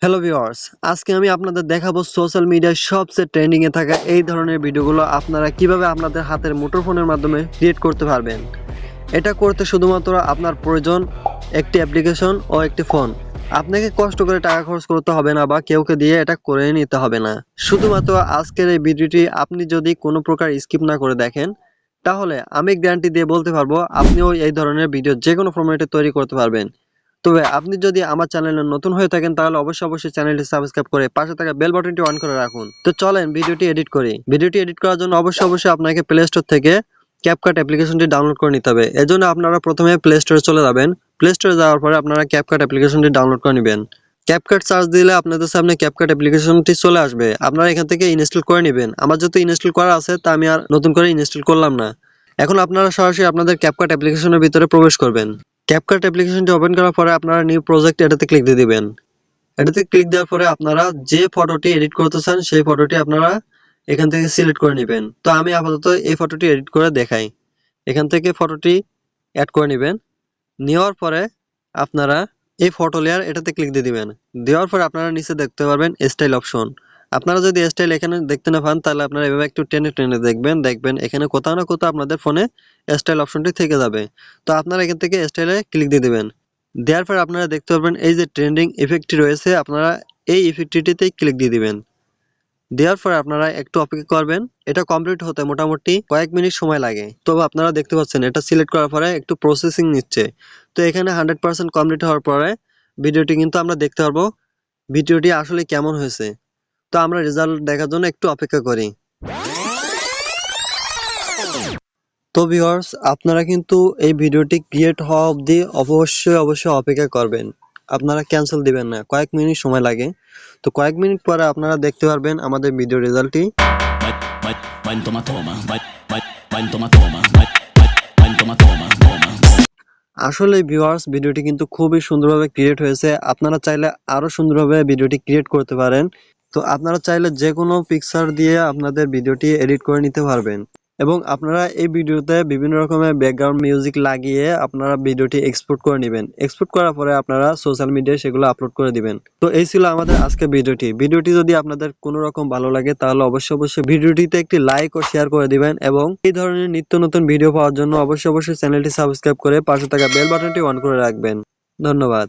Hello viewers, আজকে আমি আপনাদের দেখাবো সোশ্যাল মিডিয়ায় সবচেয়ে ট্রেন্ডিং এ থাকা এই ধরনের ভিডিওগুলো আপনারা কিভাবে আপনাদের হাতের মুঠোফোনের মাধ্যমে ক্রিয়েট করতে পারবেন। এটা করতে শুধুমাত্র আপনার প্রয়োজন একটি অ্যাপ্লিকেশন ও একটি ফোন। আপনাকে কষ্ট করে টাকা খরচ করতে হবে না বা কাউকে দিয়ে এটা করে নিতে হবে না। শুধুমাত্র আজকের এই ভিডিওটি আপনি যদি কোনো প্রকার স্কিপ না করে দেখেন, তাহলে আমি গ্যারান্টি দিয়ে বলতে পারবো আপনিও এই ধরনের ভিডিও যেকোনো ফরম্যাটে তৈরি করতে পারবেন। তবে আপনি যদি আমার চ্যানেলে নতুন হয়ে থাকেন তাহলে অবশ্যই চ্যানেলটি সাবস্ক্রাইব করে পাশে থাকা বেল বাটনটি অন করে রাখুন। তো চলেন ভিডিওটি এডিট করি। ভিডিওটি এডিট করার জন্য অবশ্যই আপনাকে প্লে স্টোর থেকে CapCut অ্যাপ্লিকেশনটি ডাউনলোড করে নিতে হবে। এজন্য আপনারা প্রথমে প্লে স্টোরে চলে যাবেন। প্লে স্টোরে যাওয়ার পরে আপনারা CapCut অ্যাপ্লিকেশনটি ডাউনলোড করে নেবেন। CapCut সার্চ দিলে আপনাদের সামনে CapCut অ্যাপ্লিকেশনটি চলে আসবে। আপনারা এখান থেকে ইনস্টল করে নেবেন। আমার যেহেতু ইনস্টল করা আছে তা আমি আর নতুন করে ইনস্টল করলাম না। এখন আপনারা সরাসরি আপনাদের CapCut অ্যাপ্লিকেশনের ভিতরে প্রবেশ করবেন। CapCut অ্যাপ্লিকেশনটি ওপেন করার পরে আপনারা নিউ প্রজেক্ট এটাতে ক্লিক দিয়ে দিবেন। এটাতে ক্লিক দেওয়ার পরে আপনারা যে ফটোটি এডিট করতে চান সেই ফটোটি আপনারা এখান থেকে সিলেক্ট করে নেবেন। তো আমি আপাতত এই ফটোটি এডিট করে দেখাই। এখান থেকে ফটোটি অ্যাড করে নেবেন। নেওয়ার পরে আপনারা এই ফটো লেয়ার এটাতে ক্লিক দিয়ে দিবেন। দেওয়ার পরে আপনারা নিচে দেখতে পারবেন স্টাইল অপশন। আপনারা যদি স্টাইল এখানে দেখতে না পান তাহলে আপনারা এভাবে একটু টেনে দেখবেন এখানে কোথাও না কোথাও আপনাদের ফোনে স্টাইল অপশনটি থেকে যাবে। তো আপনারা এখান থেকে স্টাইলে ক্লিক দিয়ে দিবেন। দেওয়ার পর আপনারা দেখতে পারবেন এই যে ট্রেন্ডিং ইফেক্টটি রয়েছে, আপনারা এই ইফেক্টটিতেই ক্লিক দিয়ে দিবেন। দেওয়ার পর আপনারা একটু অপেক্ষা করবেন। এটা কমপ্লিট হতে মোটামুটি কয়েক মিনিট সময় লাগে। তবে আপনারা দেখতে পাচ্ছেন এটা সিলেক্ট করার পরে একটু প্রসেসিং নিচ্ছে। তো এখানে 100% কমপ্লিট হওয়ার পরে ভিডিওটি কিন্তু আমরা দেখতে পারবো ভিডিওটি আসলে কেমন হয়েছে। তো আমরা রেজাল্ট দেখার জন্য একটু অপেক্ষা করি। তো ভিউয়ার্স, আপনারা কিন্তু এই ভিডিওটি ক্রিয়েট হওয়া অবধি অবশ্যই অপেক্ষা করবেন। আপনারা ক্যান্সেল দিবেন না, কয়েক মিনিট সময় লাগে। তো কয়েক মিনিট পরে আপনারা দেখতে পারবেন আমাদের ভিডিও রেজাল্টটি। আসলে ভিউয়ার্স, ভিডিওটি কিন্তু খুবই সুন্দরভাবে ক্রিয়েট হয়েছে। আপনারা চাইলে আরো সুন্দরভাবে ভিডিওটি ক্রিয়েট করতে পারেন। তো আপনারা চাইলে যে কোনো পিকচার দিয়ে আপনাদের ভিডিওটি এডিট করে নিতে পারবেন এবং আপনারা এই ভিডিওতে বিভিন্ন রকমের ব্যাকগ্রাউন্ড মিউজিক লাগিয়ে আপনারা ভিডিওটি এক্সপোর্ট করে নেবেন। এক্সপোর্ট করার পরে আপনারা সোশ্যাল মিডিয়ায় সেগুলো আপলোড করে দিবেন। তো এই ছিল আমাদের আজকে ভিডিওটি যদি আপনাদের কোনো রকম ভালো লাগে তাহলে অবশ্যই ভিডিওটিতে একটি লাইক ও শেয়ার করে দিবেন এবং এই ধরনের নিত্য নতুন ভিডিও পাওয়ার জন্য অবশ্যই চ্যানেলটি সাবস্ক্রাইব করে পাশে থাকা বেল বাটনটি অন করে রাখবেন। ধন্যবাদ।